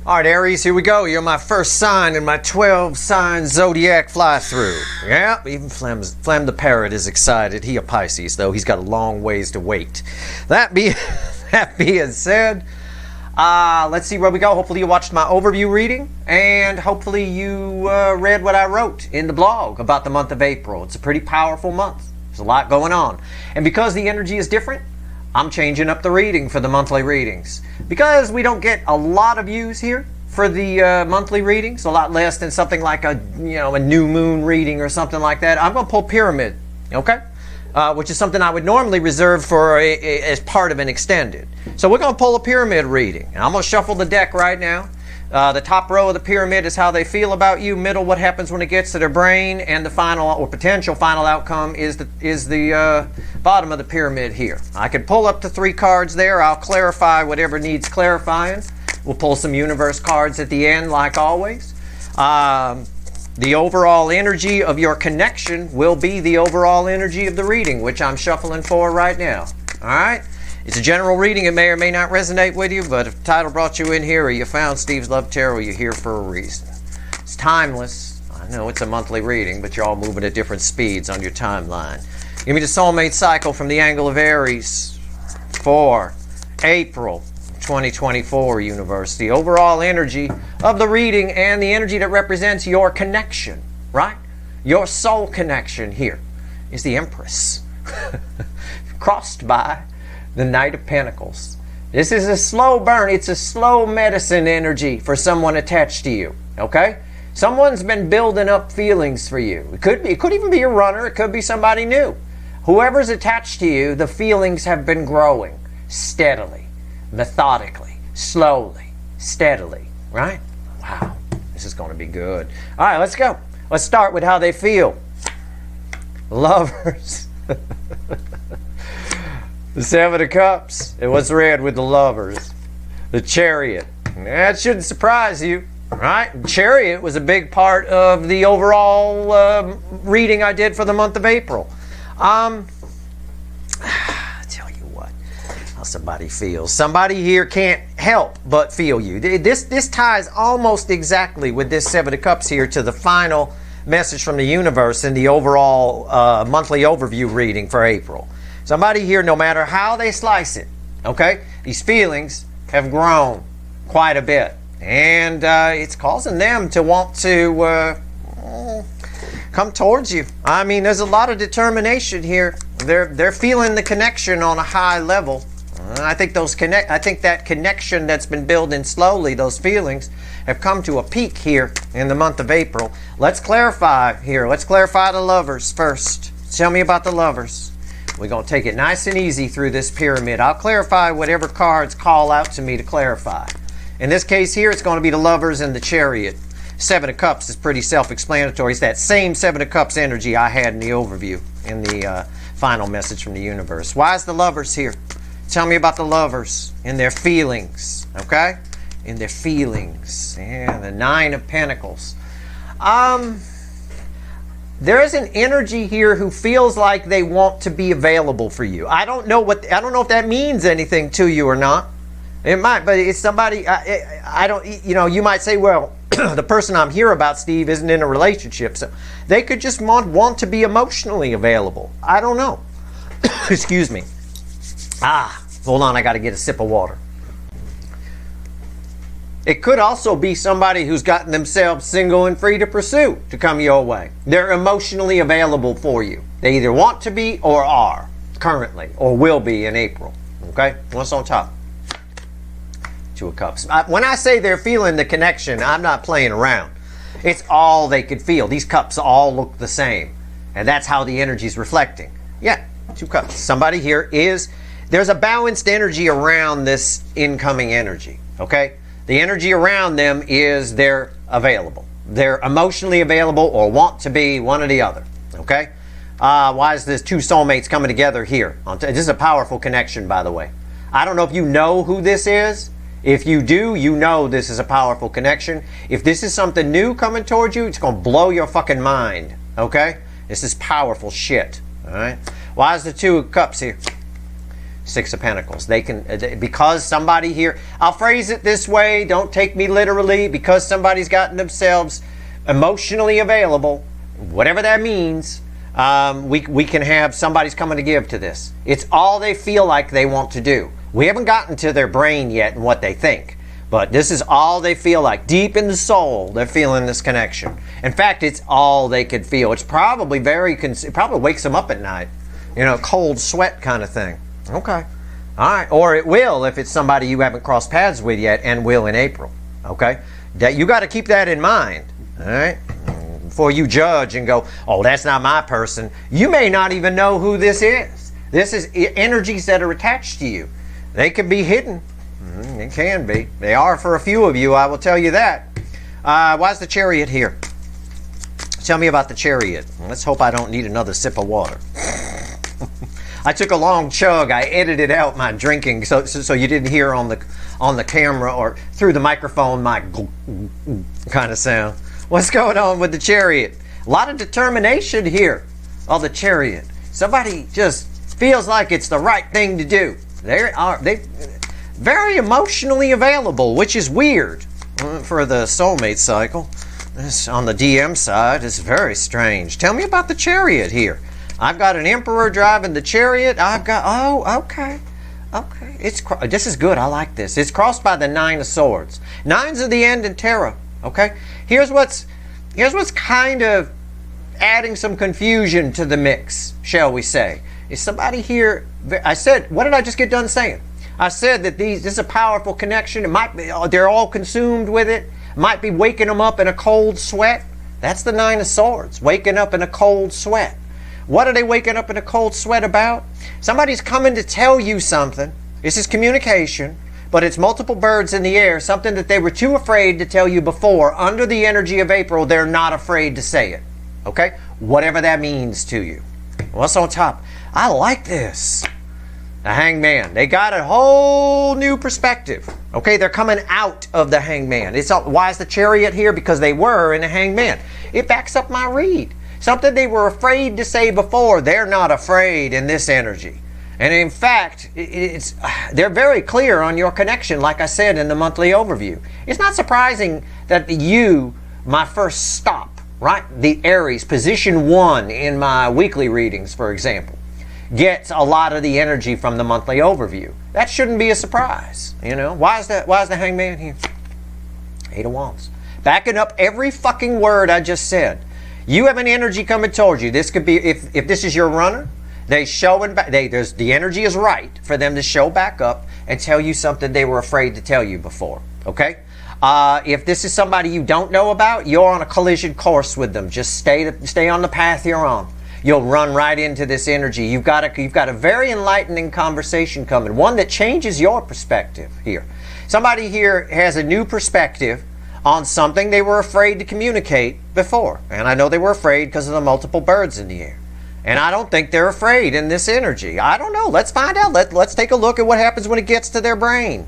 All right, Aries, here we go. You're my first sign in my 12-sign zodiac fly-through. Yeah, even Flem the Parrot is excited. He a Pisces, though. He's got a long ways to wait. That being said, let's see where we go. Hopefully you watched my overview reading, and hopefully you read what I wrote in the blog about the month of April. It's a pretty powerful month. There's a lot going on. And because the energy is different, I'm changing up the reading for the monthly readings. Because we don't get a lot of views here for the monthly readings, a lot less than something like a new moon reading or something like that, I'm going to pull Pyramid, okay? Which is something I would normally reserve for as part of an extended. So we're going to pull a Pyramid reading. And I'm going to shuffle the deck right now. The top row of the pyramid is how they feel about you. Middle, what happens when it gets to their brain. And the final or potential final outcome is the bottom of the pyramid here. I could pull up to 3 cards there. I'll clarify whatever needs clarifying. We'll pull some universe cards at the end, like always. The overall energy of your connection will be the overall energy of the reading, which I'm shuffling for right now. All right? It's a general reading. It may or may not resonate with you, but if the title brought you in here or you found Steve's Love Tarot, you're here for a reason. It's timeless. I know it's a monthly reading, but you're all moving at different speeds on your timeline. Give me the soulmate cycle from the angle of Aries for April 2024, universe. The overall energy of the reading and the energy that represents your connection, right? Your soul connection here is the Empress. Crossed by the Knight of Pentacles. This is a slow burn. It's a slow medicine energy for someone attached to you, okay? Someone's been building up feelings for you. It could even be a runner. It could be somebody new. Whoever's attached to you, the feelings have been growing steadily, methodically, slowly, steadily, right? Wow, this is going to be good. All right, let's go. Let's start with how they feel. Lovers. The 7 of Cups. And what's read with the Lovers? The Chariot. That shouldn't surprise you, right? Chariot was a big part of the overall reading I did for the month of April. I tell you what, how somebody feels. Somebody here can't help but feel you. This ties almost exactly with this 7 of Cups here to the final message from the universe in the overall monthly overview reading for April. Somebody here, no matter how they slice it, okay, these feelings have grown quite a bit. And it's causing them to want to come towards you. I mean, there's a lot of determination here. They're feeling the connection on a high level. I think that connection that's been building slowly, those feelings, have come to a peak here in the month of April. Let's clarify here. Let's clarify the Lovers first. Tell me about the Lovers. We're going to take it nice and easy through this pyramid. I'll clarify whatever cards call out to me to clarify. In this case here, it's going to be the Lovers and the Chariot. 7 of Cups is pretty self-explanatory. It's that same 7 of Cups energy I had in the overview, in the final message from the universe. Why is the Lovers here? Tell me about the Lovers and their feelings, okay? In their feelings. Yeah, the 9 of Pentacles. There is an energy here who feels like they want to be available for you. I don't know if that means anything to you or not. It might, but it's somebody. I don't. You might say, well, the person I'm here about, Steve, isn't in a relationship, so they could just want to be emotionally available. I don't know. Excuse me. Hold on. I got to get a sip of water. It could also be somebody who's gotten themselves single and free to pursue to come your way. They're emotionally available for you. They either want to be or are currently or will be in April. Okay? What's on top? 2 of Cups. When I say they're feeling the connection, I'm not playing around. It's all they could feel. These cups all look the same. And that's how the energy's reflecting. Yeah, 2 cups. Somebody here there's a balanced energy around this incoming energy. Okay? The energy around them is they're available. They're emotionally available or want to be, one or the other. Okay? Why is this 2 soulmates coming together here? This is a powerful connection, by the way. I don't know if you know who this is. If you do, you know this is a powerful connection. If this is something new coming towards you, it's going to blow your fucking mind. Okay? This is powerful shit. All right? Why is the 2 of Cups here? Six of Pentacles. They can, because somebody here, I'll phrase it this way, don't take me literally, because somebody's gotten themselves emotionally available, whatever that means, we can have somebody's coming to give to this. It's all they feel like they want to do. We haven't gotten to their brain yet and what they think, but this is all they feel like. Deep in the soul, they're feeling this connection. In fact, it's all they could feel. It's probably it probably wakes them up at night. You know, cold sweat kind of thing. Okay. All right. Or it will if it's somebody you haven't crossed paths with yet, and will in April. Okay. You got to keep that in mind. All right. Before you judge and go, oh, that's not my person. You may not even know who this is. This is energies that are attached to you. They can be hidden. It can be. They are for a few of you, I will tell you that. Why is the Chariot here? Tell me about the Chariot. Let's hope I don't need another sip of water. I took a long chug. I edited out my drinking so you didn't hear on the camera or through the microphone my kind of sound. What's going on with the Chariot? A lot of determination here on the Chariot. Somebody just feels like it's the right thing to do. They very emotionally available, which is weird for the soulmate cycle. This, on the DM side, is very strange. Tell me about the Chariot here. I've got an Emperor driving the Chariot. I've got, oh, okay. This is good. I like this. It's crossed by the Nine of Swords. Nines are the end in tarot. Okay. Here's what's kind of adding some confusion to the mix, shall we say? Is somebody here? I said, what did I just get done saying? I said that this is a powerful connection. It might be, they're all consumed with it. Might be waking them up in a cold sweat. That's the Nine of Swords. Waking up in a cold sweat. What are they waking up in a cold sweat about? Somebody's coming to tell you something. This is communication, but it's multiple birds in the air, something that they were too afraid to tell you before. Under the energy of April, they're not afraid to say it. Okay? Whatever that means to you. What's on top? I like this. The Hangman. They got a whole new perspective. Okay? They're coming out of the Hangman. Why is the Chariot here? Because they were in the Hangman. It backs up my read. Something they were afraid to say before, they're not afraid in this energy. And in fact, they're very clear on your connection, like I said in the monthly overview. It's not surprising that you, my first stop, right, the Aries, position 1 in my weekly readings, for example, gets a lot of the energy from the monthly overview. That shouldn't be a surprise, you know. Why is the Hangman here? 8 of Wands. Backing up every fucking word I just said. You have an energy coming towards you. This could be, if this is your runner, they showing back. The energy is right for them to show back up and tell you something they were afraid to tell you before. Okay. If this is somebody you don't know about, you're on a collision course with them. Just stay on the path you're on. You'll run right into this energy. You've got a very enlightening conversation coming. One that changes your perspective here. Somebody here has a new perspective on something they were afraid to communicate before. And I know they were afraid because of the multiple birds in the air. And I don't think they're afraid in this energy. I don't know. Let's find out. Let's take a look at what happens when it gets to their brain.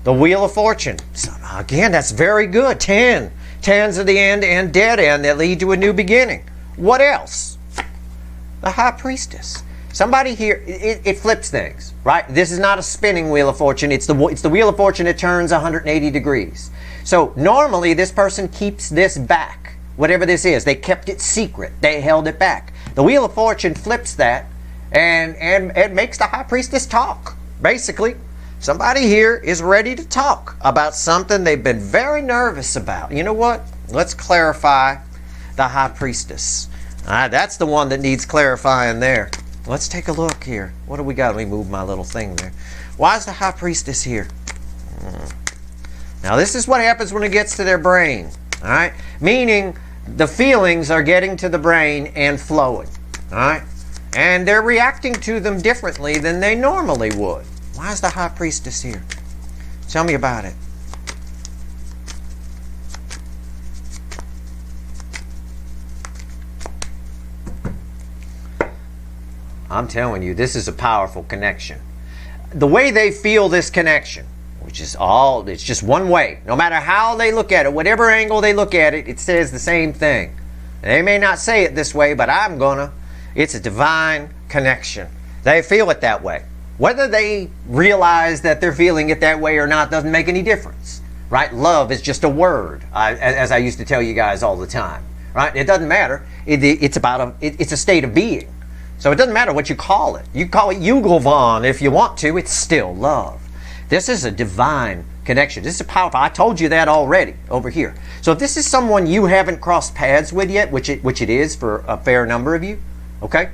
The Wheel of Fortune. So, again, that's very good. 10. 10s of the end and dead end that lead to a new beginning. What else? The High Priestess. Somebody here, it flips things, right? This is not a spinning Wheel of Fortune. It's the Wheel of Fortune that turns 180 degrees. So normally this person keeps this back, whatever this is. They kept it secret. They held it back. The Wheel of Fortune flips that and it makes the High Priestess talk. Basically, somebody here is ready to talk about something they've been very nervous about. You know what? Let's clarify the High Priestess. That's the one that needs clarifying there. Let's take a look here. What do we got? Let me move my little thing there. Why is the High Priestess here? Now, this is what happens when it gets to their brain. All right? Meaning, the feelings are getting to the brain and flowing. All right? And they're reacting to them differently than they normally would. Why is the High Priestess here? Tell me about it. I'm telling you, this is a powerful connection. The way they feel this connection, which is it's just one way. No matter how they look at it, whatever angle they look at it, it says the same thing. They may not say it this way, but I'm gonna. It's a divine connection. They feel it that way. Whether they realize that they're feeling it that way or not doesn't make any difference, right? Love is just a word, as I used to tell you guys all the time, right? It doesn't matter. It's a state of being. So it doesn't matter what you call it. You call it Yugelvon if you want to. It's still love. This is a divine connection. This is powerful. I told you that already over here. So if this is someone you haven't crossed paths with yet, which it is for a fair number of you, okay,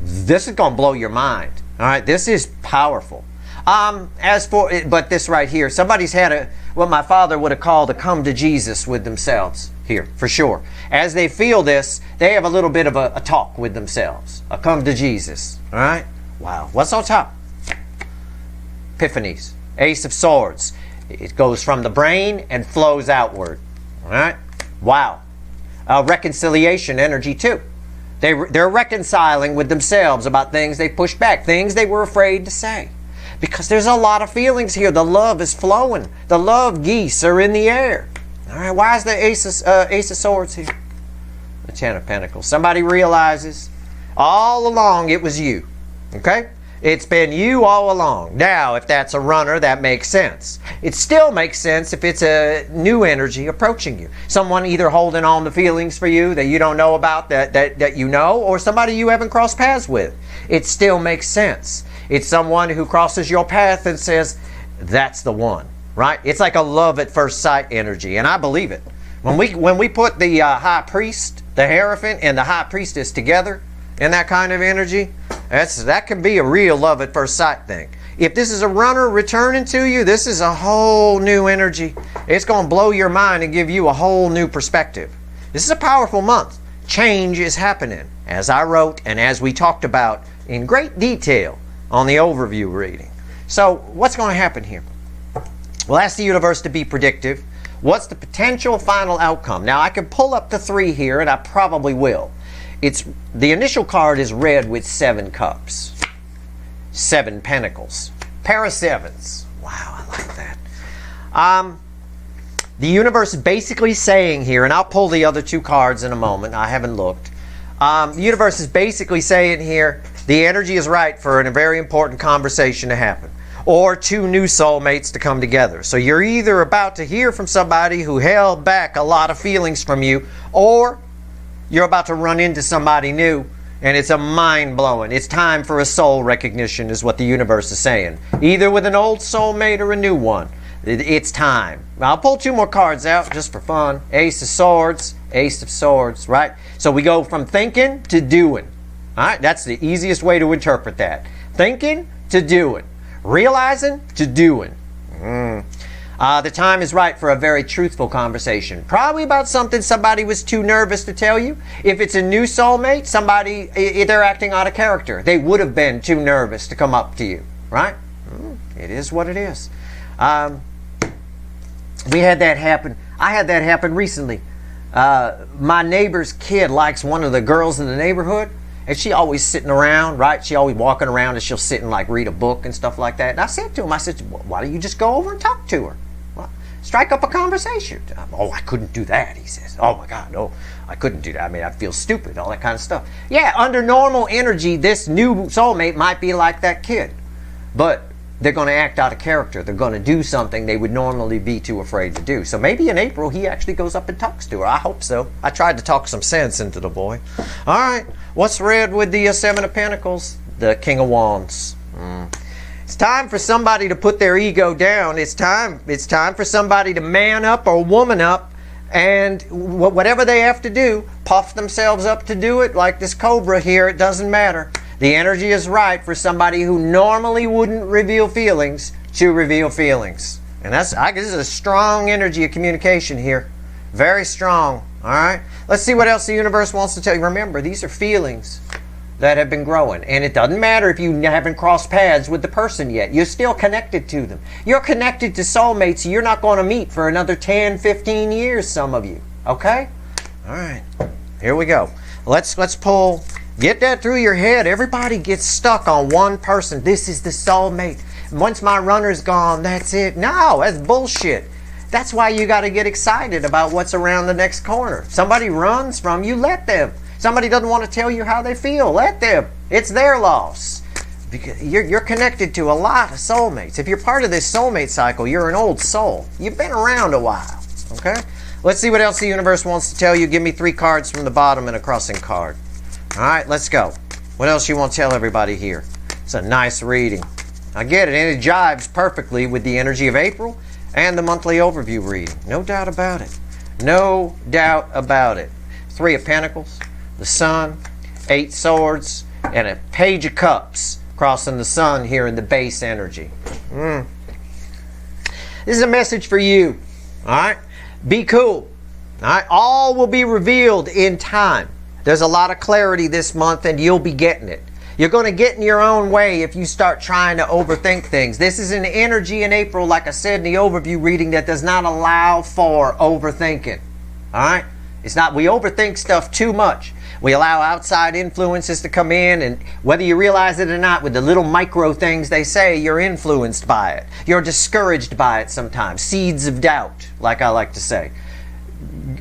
this is going to blow your mind. All right, this is powerful. But this right here, somebody's had what my father would have called a come to Jesus with themselves here, for sure. As they feel this, they have a little bit of a talk with themselves, a come to Jesus. All right, wow. What's on top? Epiphanies, Ace of Swords. It goes from the brain and flows outward. All right, wow. Reconciliation energy too. They're reconciling with themselves about things they pushed back, things they were afraid to say. Because there's a lot of feelings here. The love is flowing. The love geese are in the air. All right, why is the Ace of Swords here? The Ten of Pentacles. Somebody realizes all along it was you. Okay? It's been you all along. Now, if that's a runner, that makes sense. It still makes sense if it's a new energy approaching you. Someone either holding on to feelings for you that you don't know about, that you know, or somebody you haven't crossed paths with. It still makes sense. It's someone who crosses your path and says, that's the one, right? It's like a love at first sight energy, and I believe it. When we put the high priest, the Hierophant, and the high priestess together in that kind of energy, that can be a real love at first sight thing. If this is a runner returning to you, this is a whole new energy. It's going to blow your mind and give you a whole new perspective. This is a powerful month. Change is happening, as I wrote and as we talked about in great detail on the overview reading. So what's going to happen here? Well, ask the universe to be predictive. What's the potential final outcome? Now, I can pull up the 3 here, and I probably will. The initial card is red with 7 cups. 7 pentacles. Pair of 7s. Wow, I like that. The universe is basically saying here, and I'll pull the other 2 cards in a moment. I haven't looked. The universe is basically saying here, the energy is right for a very important conversation to happen. Or 2 new soulmates to come together. So you're either about to hear from somebody who held back a lot of feelings from you, or you're about to run into somebody new, and it's a mind-blowing. It's time for a soul recognition is what the universe is saying. Either with an old soulmate or a new one. It's time. I'll pull 2 more cards out just for fun. Ace of Swords, Ace of Swords, right? So we go from thinking to doing. All right, that's the easiest way to interpret that. Thinking to doing. Realizing to doing. The time is right for a very truthful conversation. Probably about something somebody was too nervous to tell you. If it's a new soulmate, they're acting out of character. They would have been too nervous to come up to you, right? It is what it is. We had that happen. I had that happen recently. My neighbor's kid likes one of the girls in the neighborhood, and she always sitting around, right? She always walking around, and she'll sit and like read a book and stuff like that. And I said to him, I said, why don't you just go over and talk to her? Well, strike up a conversation. Oh, I couldn't do that, he says. Oh my God, no, I couldn't do that. I mean, I'd feel stupid, all that kind of stuff. Yeah, under normal energy, this new soulmate might be like that kid. But they're going to act out of character. They're going to do something they would normally be too afraid to do. So maybe in April, he actually goes up and talks to her. I hope so. I tried to talk some sense into the boy. All right. What's red with the 7 of Pentacles? The King of Wands. It's time for somebody to put their ego down. It's time for somebody to man up or woman up, and whatever they have to do, puff themselves up to do it, like this cobra here. It doesn't matter. The energy is right for somebody who normally wouldn't reveal feelings to reveal feelings. And this is a strong energy of communication here. Very strong. All right. Let's see what else the universe wants to tell you. Remember, these are feelings that have been growing. And it doesn't matter if you haven't crossed paths with the person yet. You're still connected to them. You're connected to soulmates you're not going to meet for another 10, 15 years, some of you. Okay? All right. Here we go. Let's pull. Get that through your head. Everybody gets stuck on one person. This is the soulmate. Once my runner's gone, that's it. No, that's bullshit. That's why you got to get excited about what's around the next corner. Somebody runs from you, let them. Somebody doesn't want to tell you how they feel, let them. It's their loss. Because you're connected to a lot of soulmates. If you're part of this soulmate cycle, you're an old soul. You've been around a while. Okay? Let's see what else the universe wants to tell you. Give me 3 cards from the bottom and a crossing card. All right, let's go. What else you want to tell everybody here? It's a nice reading. I get it, and it jives perfectly with the energy of April and the monthly overview reading. No doubt about it. No doubt about it. 3 of Pentacles, the Sun, 8 Swords, and a Page of Cups crossing the Sun here in the base energy. This is a message for you. All right? Be cool. All right? All will be revealed in time. There's a lot of clarity this month, and you'll be getting it. You're going to get in your own way if you start trying to overthink things. This is an energy in April, like I said in the overview reading, that does not allow for overthinking. All right? It's not, we overthink stuff too much. We allow outside influences to come in, and whether you realize it or not, with the little micro things they say, you're influenced by it. You're discouraged by it sometimes. Seeds of doubt, like I like to say.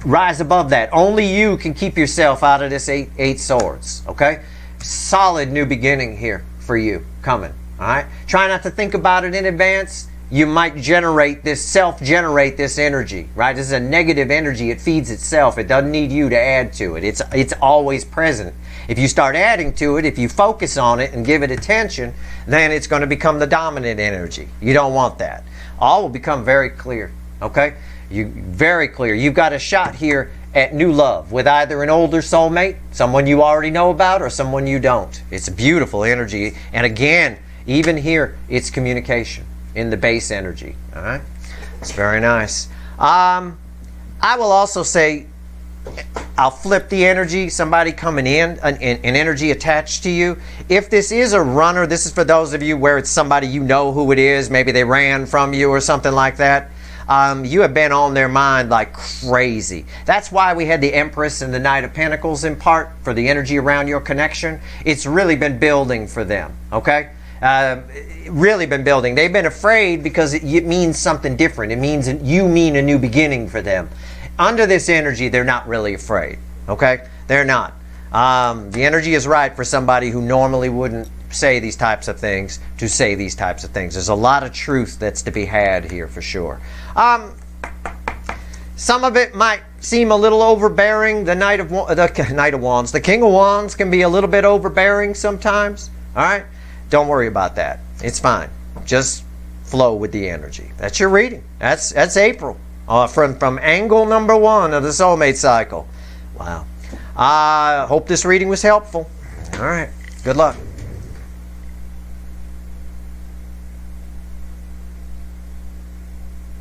Rise above that. Only you can keep yourself out of this eight swords, okay? Solid new beginning here for you coming, all right? Try not to think about it in advance. You might self-generate this energy, right? This is a negative energy. It feeds itself. It doesn't need you to add to it. It's always present. If you start adding to it, if you focus on it and give it attention, then it's going to become the dominant energy. You don't want that. All will become very clear, okay? Very clear. You've got a shot here at new love with either an older soulmate, someone you already know about, or someone you don't. It's a beautiful energy. And again, even here, it's communication in the base energy. All right, it's very nice. I will also say, I'll flip the energy. Somebody coming in, an energy attached to you. If this is a runner, this is for those of you where it's somebody you know who it is. Maybe they ran from you or something like that. You have been on their mind like crazy. That's why we had the Empress and the Knight of Pentacles in part for the energy around your connection. It's really been building for them, okay? Really been building. They've been afraid because it means something different. It means you mean a new beginning for them. Under this energy, they're not really afraid, okay? They're not. The energy is right for somebody who normally wouldn't say these types of things to say these types of things. There's a lot of truth that's to be had here for sure. Some of it might seem a little overbearing. The Knight of Wands, the King of Wands can be a little bit overbearing sometimes. All right, don't worry about that. It's fine. Just flow with the energy. That's your reading. That's April from angle number 1 of the soulmate cycle. Wow. I hope this reading was helpful. All right. Good luck.